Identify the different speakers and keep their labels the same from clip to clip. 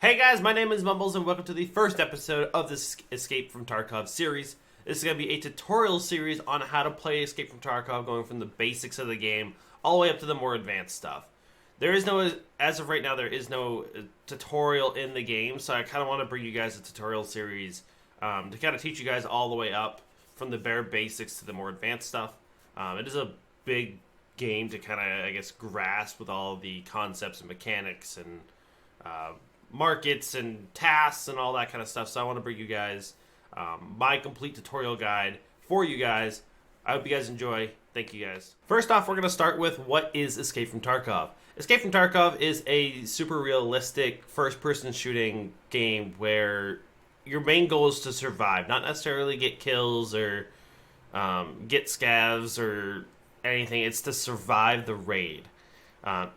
Speaker 1: Hey guys, my name is Mumbles and welcome to the first episode of this Escape from Tarkov series. This is going to be a tutorial series on how to play Escape from Tarkov, going from the basics of the game all the way up to the more advanced stuff. There is no, as of right now, there is no tutorial in the game, so I kind of want to bring you guys a tutorial series to kind of teach you guys all the way up from the bare basics to the more advanced stuff. It is a big game to kind of, I guess, grasp with all the concepts and mechanics and markets and tasks and all that kind of stuff. So I want to bring you guys my complete tutorial guide for you guys. I hope you guys enjoy. Thank you guys. First off, we're going to start with what is Escape from Tarkov. Escape from Tarkov is a super realistic first-person shooting game where your main goal is to survive, not necessarily get kills or get scavs or anything. It's to survive the raid.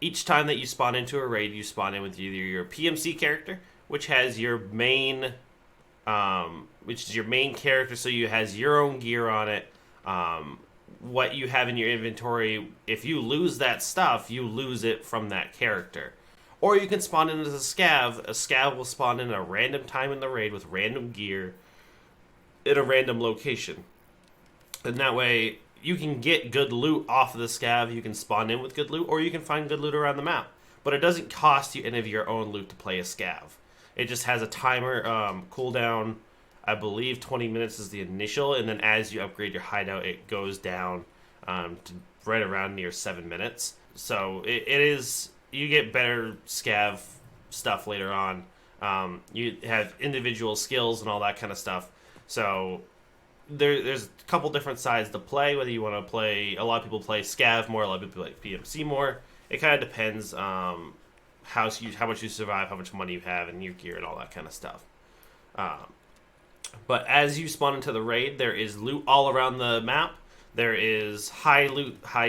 Speaker 1: Each time that you spawn into a raid, you spawn in with either your PMC character, which has your main, which is your main character, so you has your own gear on it. What you have in your inventory, if you lose that stuff, you lose it from that character. Or you can spawn in as a scav. A scav will spawn in at a random time in the raid with random gear in a random location. And that way, you can get good loot off of the scav, you can spawn in with good loot, or you can find good loot around the map. But it doesn't cost you any of your own loot to play a scav. It just has a timer cooldown. I believe 20 minutes is the initial, and then as you upgrade your hideout, it goes down to right around near 7 minutes. So it is, you get better scav stuff later on. You have individual skills and all that kind of stuff. So there's a couple different sides to play, whether you want to play, a lot of people play scav more, a lot of people play PMC more. It kind of depends how much you survive, how much money you have, and your gear and all that kind of stuff. But as you spawn into the raid, there is loot all around the map. There is high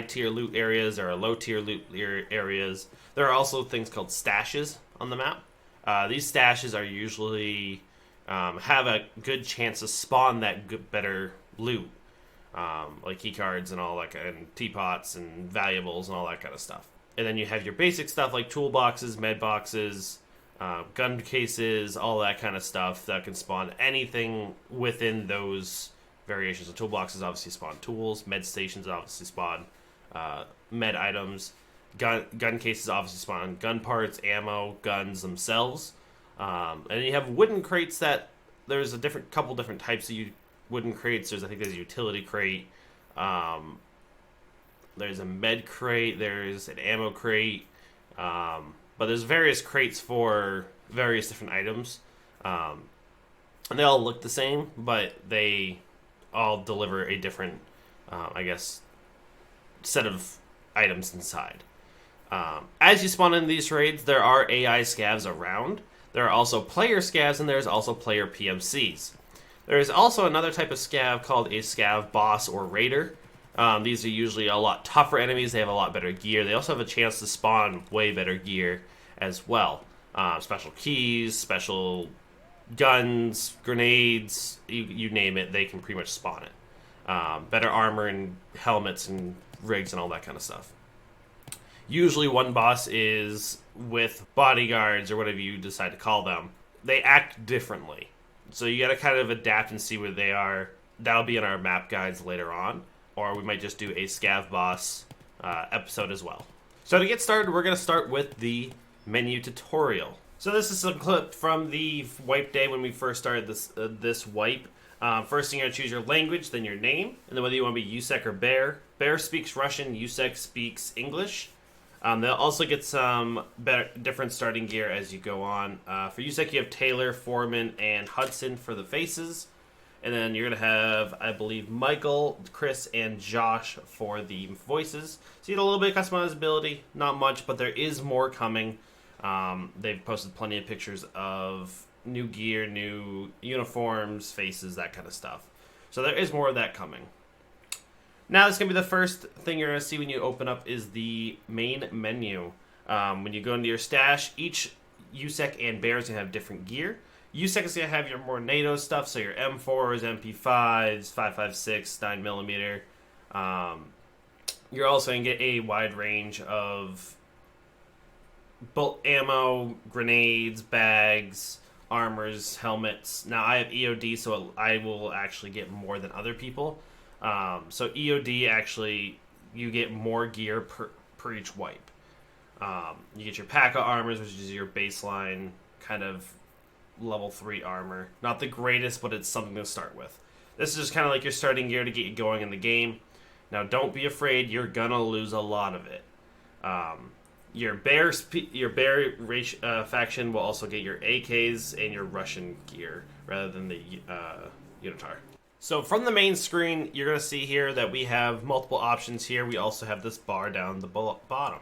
Speaker 1: tier loot areas, there are low tier loot areas. There are also things called stashes on the map. These stashes are usually have a good chance to spawn that better loot, like keycards and all that, and teapots and valuables and all that kind of stuff. And then you have your basic stuff like toolboxes, med boxes, gun cases, all that kind of stuff that can spawn anything within those variations. The toolboxes obviously spawn tools, med stations obviously spawn med items, gun cases obviously spawn gun parts, ammo, guns themselves. And you have wooden crates that there's a couple different types of wooden crates. There's a utility crate. There's a med crate. There's an ammo crate. But there's various crates for various different items. And they all look the same, but they all deliver a different, set of items inside. As you spawn in these raids, there are AI scavs around. There are also player scavs, and there's also player PMCs. There is also another type of scav called a scav boss or raider. These are usually a lot tougher enemies. They have a lot better gear. They also have a chance to spawn way better gear as well. Special keys, special guns, grenades, you name it, they can pretty much spawn it. Better armor and helmets and rigs and all that kind of stuff. Usually one boss is with bodyguards or whatever you decide to call them. They act differently. So you gotta kind of adapt and see where they are. That'll be in our map guides later on. Or we might just do a scav boss episode as well. So to get started, we're gonna start with the menu tutorial. So this is a clip from the wipe day when we first started this wipe. First thing, you're going to choose your language, then your name, and then whether you want to be Yusek or Bear. Bear speaks Russian, Yusek speaks English. They'll also get some different starting gear as you go on. For Yusek, you have Taylor, Foreman, and Hudson for the faces. And then you're going to have, I believe, Michael, Chris, and Josh for the voices. So you get a little bit of customizability, not much, but there is more coming. They've posted plenty of pictures of new gear, new uniforms, faces, that kind of stuff. So there is more of that coming. Now this is going to be the first thing you're going to see when you open up is the main menu. When you go into your stash, each USEC and Bear is going to have different gear. USEC is going to have your more NATO stuff, so your M4s, MP5s, 5.56, 9mm. You're also going to get a wide range of bullet ammo, grenades, bags, armors, helmets. Now I have EOD, so I will actually get more than other people. So EOD actually, you get more gear per each wipe. You get your pack of armors, which is your baseline kind of level 3 armor. Not the greatest, but it's something to start with. This is just kind of like your starting gear to get you going in the game. Now, don't be afraid. You're gonna lose a lot of it. Your bear faction will also get your AKs and your Russian gear rather than the Unitar. So from the main screen, you're going to see here that we have multiple options here. We also have this bar down the bottom.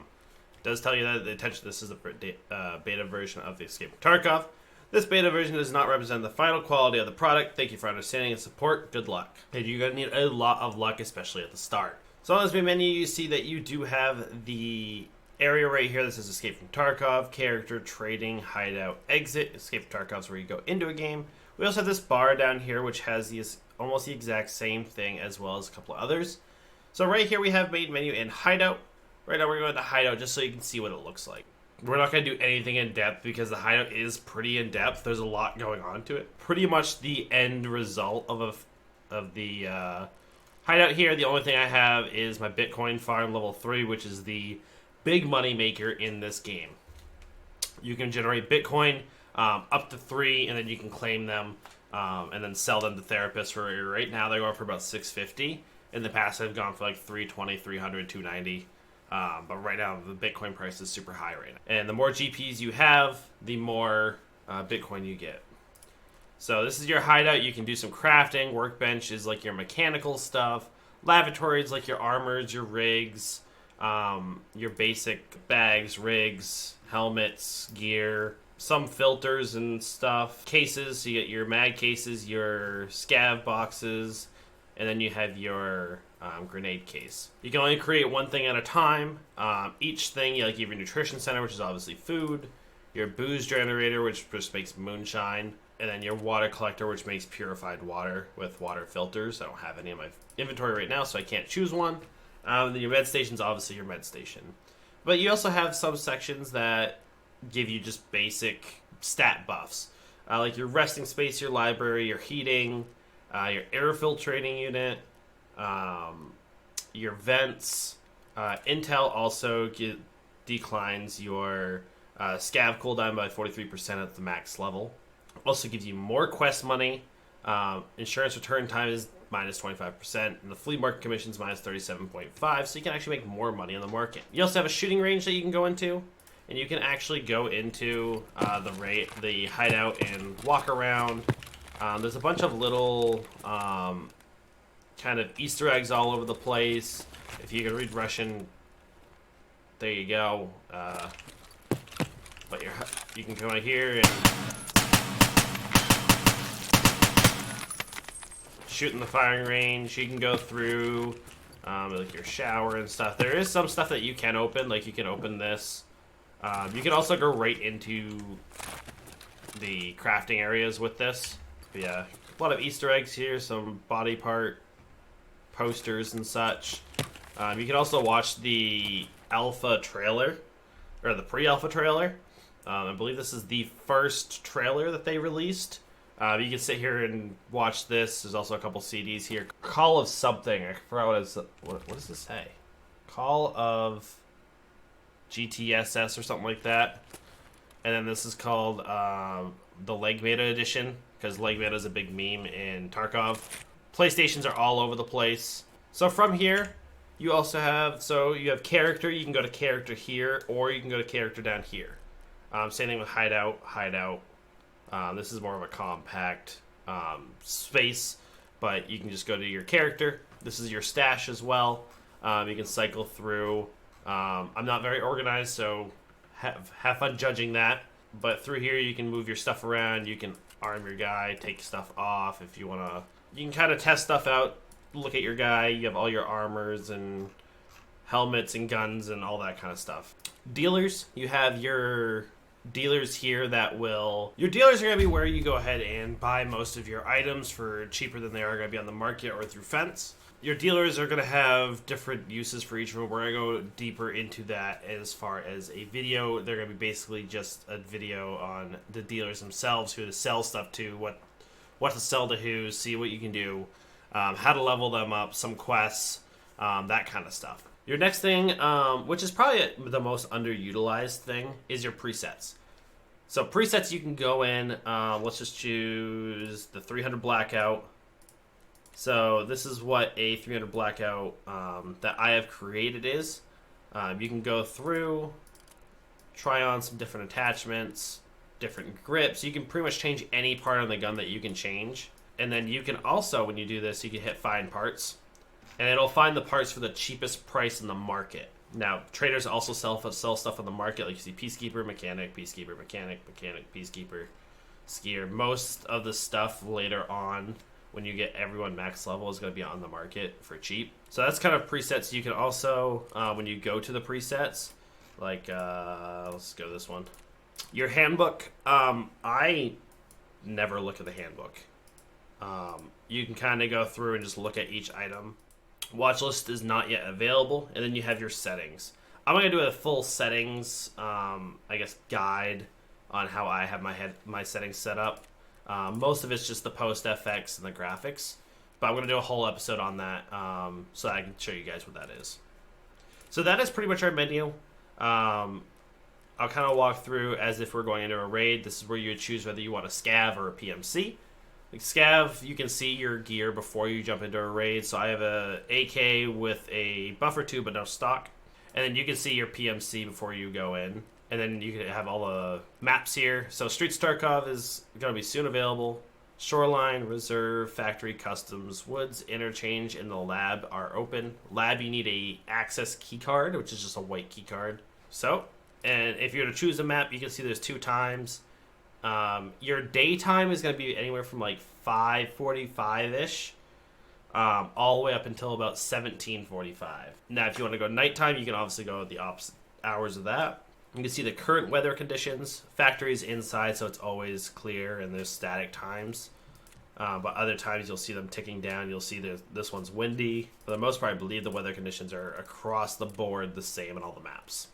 Speaker 1: It does tell you that this is a beta version of the Escape from Tarkov. This beta version does not represent the final quality of the product. Thank you for understanding and support. Good luck. And you're going to need a lot of luck, especially at the start. So on this main menu, you see that you do have the area right here. This is Escape from Tarkov, character, trading, hideout, exit. Escape from Tarkov is where you go into a game. We also have this bar down here, which has almost the exact same thing, as well as a couple of others. So right here we have main menu and hideout. Right now we're going to hideout just so you can see what it looks like. We're not going to do anything in depth because the hideout is pretty in depth. There's a lot going on to it. Pretty much the end result of the hideout here. The only thing I have is my Bitcoin farm level 3, which is the big money maker in this game. You can generate Bitcoin up to 3, and then you can claim them and then sell them to therapists. For right now, they're going for about $650. In the past, they've gone for like $320, $300, $290. But right now, the Bitcoin price is super high right now. And the more GPs you have, the more Bitcoin you get. So this is your hideout. You can do some crafting. Workbench is like your mechanical stuff. Lavatories like your armors, your rigs, your basic bags, rigs, helmets, gear, some filters and stuff. Cases, so you get your mag cases, your scav boxes, and then you have your grenade case. You can only create one thing at a time. Each thing, you have your nutrition center, which is obviously food, your booze generator, which just makes moonshine, and then your water collector, which makes purified water with water filters. I don't have any in my inventory right now, so I can't choose one. Then your med station is obviously your med station. But you also have some sections that give you just basic stat buffs. Like your resting space, your library, your heating, your air filtrating unit, your vents. Intel also declines your scav cooldown by 43% at the max level. Also gives you more quest money. Insurance return time is minus 25%, and the flea market commission is minus 37.5, so you can actually make more money on the market. You also have a shooting range that you can go into, and you can actually go into the hideout and walk around. There's a bunch of little kind of Easter eggs all over the place. If you can read Russian, there you go. But you can go in here and shoot in the firing range. You can go through like your shower and stuff. There is some stuff that you can open, like you can open this. You can also go right into the crafting areas with this. But yeah, a lot of Easter eggs here, some body part posters and such. You can also watch the alpha trailer, or the pre-alpha trailer. I believe this is the first trailer that they released. You can sit here and watch this. There's also a couple CDs here. Call of something. I forgot what does this say? Call of GTSS or something like that. And then this is called the Leg Meta edition, because Leg Meta is a big meme in Tarkov. PlayStations are all over the place. So from here, you also have, you have character. You can go to character here, or you can go to character down here. Same thing with hideout. This is more of a compact space, but you can just go to your character. This is your stash as well. You can cycle through. I'm not very organized, so have fun judging that. But through here, you can move your stuff around. You can arm your guy, take stuff off if you want to. You can kind of test stuff out, look at your guy. You have all your armors and helmets and guns and all that kind of stuff. Dealers, you have your dealers here that will... Your dealers are going to be where you go ahead and buy most of your items for cheaper than they are going to be on the market or through fence. Your dealers are going to have different uses for each of them. We're going to go deeper into that as far as a video. They're going to be basically just a video on the dealers themselves, who to sell stuff to, what to sell to who, see what you can do, how to level them up, some quests, that kind of stuff. Your next thing, which is probably the most underutilized thing, is your presets. So presets, you can go in, let's just choose the 300 Blackout. So this is what a 300 Blackout that I have created is. You can go through, try on some different attachments, different grips. You can pretty much change any part on the gun that you can change. And then you can also, when you do this, you can hit find parts. And it'll find the parts for the cheapest price in the market. Now, traders also sell stuff on the market. Like you see Peacekeeper, Mechanic, Peacekeeper, Mechanic, Mechanic, Peacekeeper, Skier. Most of the stuff later on, when you get everyone max level, is going to be on the market for cheap. So that's kind of presets. You can also, when you go to the presets, like, let's go this one. Your handbook, I never look at the handbook. You can kind of go through and just look at each item. Watch list is not yet available, and then you have your settings. I'm going to do a full settings, guide on how I have my settings set up. Most of it's just the post FX and the graphics, but I'm going to do a whole episode on that so that I can show you guys what that is. So that is pretty much our menu. I'll kind of walk through as if we're going into a raid. This is where you would choose whether you want a scav or a PMC. Like scav, you can see your gear before you jump into a raid. So I have a AK with a buffer tube but no stock. And then you can see your PMC before you go in. And then you can have all the maps here. So Streets Tarkov is going to be soon available. Shoreline, Reserve, Factory, Customs, Woods, Interchange, and the Lab are open. Lab, you need a access keycard, which is just a white keycard. So, and if you're to choose a map, you can see there's 2 times. Your daytime is going to be anywhere from like 5:45-ish, all the way up until about 17:45. Now, if you want to go nighttime, you can obviously go the opposite hours of that. You can see the current weather conditions. Factory's inside, so it's always clear, and there's static times. But other times you'll see them ticking down. You'll see this one's windy. For the most part, I believe the weather conditions are across the board the same in all the maps.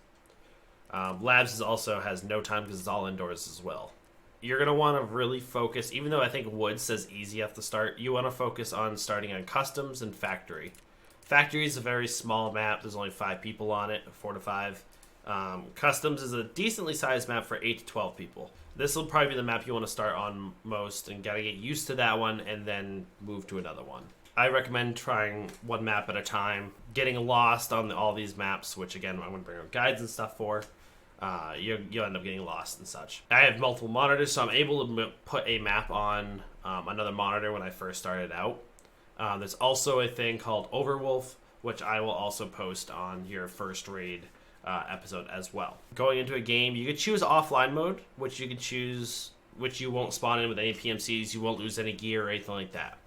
Speaker 1: Labs also has no time because it's all indoors as well. You're going to want to really focus, even though I think Wood says easy at the start, you want to focus on starting on Customs and Factory. Factory is a very small map. There's only 5 people on it, 4 to 5. Customs is a decently sized map for 8 to 12 people. This will probably be the map you want to start on most and gotta get used to that one and then move to another one. I recommend trying one map at a time, getting lost on all these maps, which again, I'm going to bring up guides and stuff for. You'll end up getting lost and such. I have multiple monitors, so I'm able to put a map on another monitor when I first started out. There's also a thing called Overwolf, which I will also post on your first raid episode as well. Going into a game, you could choose offline mode, which you could choose, which you won't spawn in with any PMCs, you won't lose any gear or anything like that.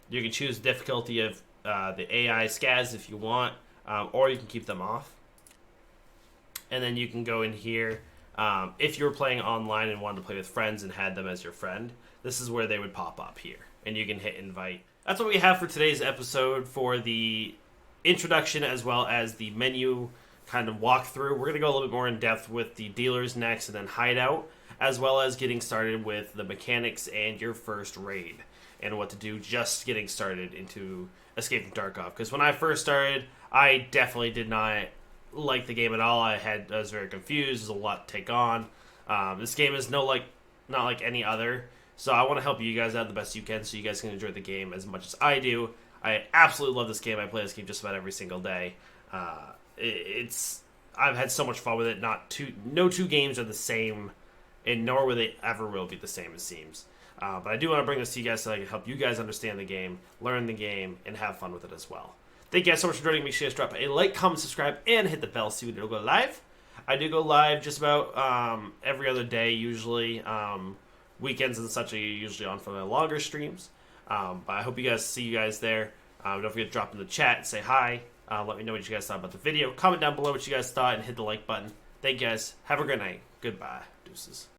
Speaker 1: You can choose difficulty of the AI scaz if you want, or you can keep them off. And then you can go in here, if you were playing online and wanted to play with friends and had them as your friend, this is where they would pop up here, and you can hit invite. That's what we have for today's episode for the introduction as well as the menu kind of walkthrough. We're going to go a little bit more in depth with the dealers next and then hideout, as well as getting started with the mechanics and your first raid and what to do just getting started into Escape from Tarkov. Because when I first started, I definitely did not like the game at all. I was very confused. There's a lot to take on. This game is not like any other. So I want to help you guys out the best you can so you guys can enjoy the game as much as I do. I absolutely love this game. I play this game just about every single day. I've had so much fun with it. No 2 games are the same, and nor will they ever will be the same, it seems. But I do want to bring this to you guys so I can help you guys understand the game, learn the game, and have fun with it as well. Thank you guys so much for joining me. Make sure you guys drop a like, comment, subscribe, and hit the bell so you don't go live. I do go live just about every other day usually. Weekends and such are usually on for the longer streams. But I hope see you guys there. Don't forget to drop in the chat and say hi. Let me know what you guys thought about the video. Comment down below what you guys thought and hit the like button. Thank you guys. Have a great night. Goodbye. Deuces.